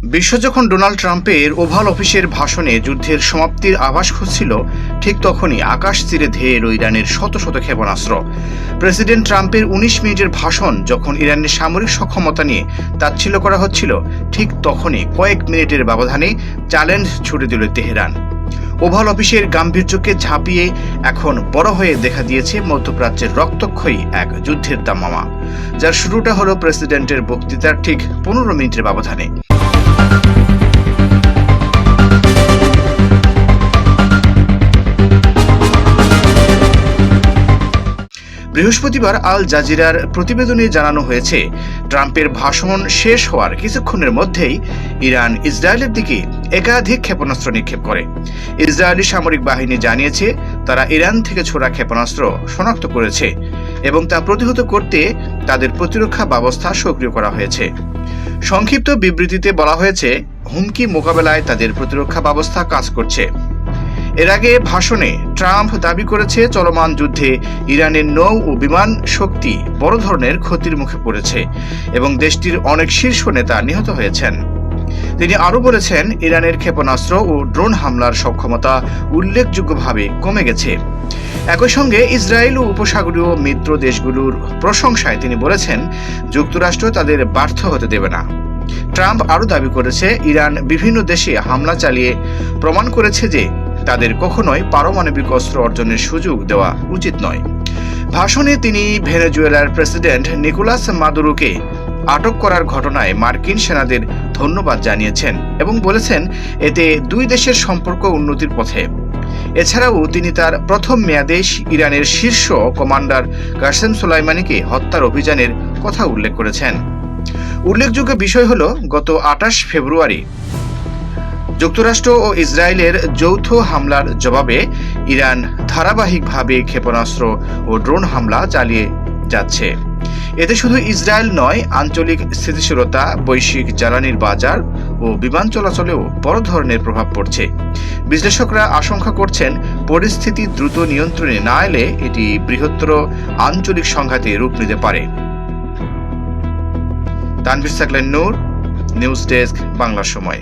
বিশ্ব যখন ডোনাল্ড ট্রাম্পের ওভাল অফিসের ভাষণে যুদ্ধের সমাপ্তির আভাস খুঁজছিল, ঠিক তখনই আকাশ তীরে ধেয়ে এলো ইরানের শত শত ক্ষেপণাস্ত্র। প্রেসিডেন্ট ট্রাম্পের ১৯ মিনিটের ভাষণ যখন ইরানের সামরিক সক্ষমতা নিয়ে তাচ্ছিল্য করা হচ্ছিল, ঠিক তখনই কয়েক মিনিটের ব্যবধানে চ্যালেঞ্জ ছুড়ে দিল তেহরান। ওভাল অফিসের গাম্ভীর্যকে ঝাঁপিয়ে এখন বড় হয়ে দেখা দিয়েছে মধ্যপ্রাচ্যের রক্তক্ষয়ী এক যুদ্ধের দামামা, যার শুরুটা হলো প্রেসিডেন্টের বক্তৃতার ঠিক ১৫ মিনিটের ব্যবধানে। বৃহস্পতিবার আল জাজিরার প্রতিবেদনে জানানো হয়েছে, ট্রাম্পের ভাষণ শেষ হওয়ার কিছুক্ষণের মধ্যেই ইরান ইসরায়েলের দিকে একাধিক ক্ষেপণাস্ত্র নিক্ষেপ করে। ইসরায়েলি সামরিক বাহিনী জানিয়েছে, তারা ইরান থেকে ছোড়া ক্ষেপণাস্ত্র শনাক্ত করেছে এবং তা প্রতিহত করতে তাদের প্রতিরক্ষা ব্যবস্থা সক্রিয় করা হয়েছে। সংক্ষিপ্ত বিবৃতিতে বলা হয়েছে, হুমকি মোকাবেলায় তাদের প্রতিরক্ষা ব্যবস্থা কাজ করছে। এর আগে ভাষণে ট্রাম্প দাবি করেছে, চলমান যুদ্ধে ইরানের নৌ ও বিমান শক্তি বড় ধরনের ক্ষতির মুখে পড়েছে এবং দেশটির অনেক শীর্ষ নেতা নিহত হয়েছেন। তিনি আরও বলেছেন, ইরানের ক্ষেপণাস্ত্র ও ড্রোন হামলার সক্ষমতা উল্লেখযোগ্যভাবে কমে গেছে। একই সঙ্গে ইসরায়েল ও উপসাগরীয় মিত্র দেশগুলোর প্রশংসায় তিনি বলেছেন, যুক্তরাষ্ট্র তাদের ব্যর্থ হতে দেবে না। ট্রাম্প আরও দাবি করেছে, ইরান বিভিন্ন দেশে হামলা চালিয়ে প্রমাণ করেছে যে তাদের কখনোই পারমাণবিক অস্ত্র অর্জনের সুযোগ দেওয়া উচিত নয়। ভাষণে তিনি ভেনেজুয়েলার প্রেসিডেন্ট নিকোলাস মাদুরোকে আটক করার ঘটনায় মার্কিন সেনাদের ধন্যবাদ জানিয়েছেন এবং বলেছেন, এতে দুই দেশের সম্পর্ক উন্নতির পথে। এছাড়াও তিনি তার প্রথম মেয়াদে ইরানের শীর্ষ কমান্ডার কাসেম সোলাইমানিকে হত্যার অভিযানের কথা উল্লেখ করেছেন। উল্লেখযোগ্য বিষয় হল, গত ২৮ ফেব্রুয়ারি যুক্তরাষ্ট্র ও ইসরায়েলের যৌথ হামলার জবাবে ইরান ধারাবাহিকভাবে ক্ষেপণাস্ত্র ও ড্রোন হামলা চালিয়ে যাচ্ছে। এতে শুধু ইসরায়েল নয়, আঞ্চলিক স্থিতিশীলতা, বৈশ্বিক জ্বালানির বাজার ও বিমান চলাচলেও বড় ধরনের প্রভাব পড়ছে। বিশ্লেষকরা আশঙ্কা করছেন, পরিস্থিতি দ্রুত নিয়ন্ত্রণে না এলে এটি বৃহত্তর আঞ্চলিক সংঘাতে রূপ নিতে পারে। তানভীর সাকলাইন নূর, নিউজ ডেস্ক, বাংলা সময়।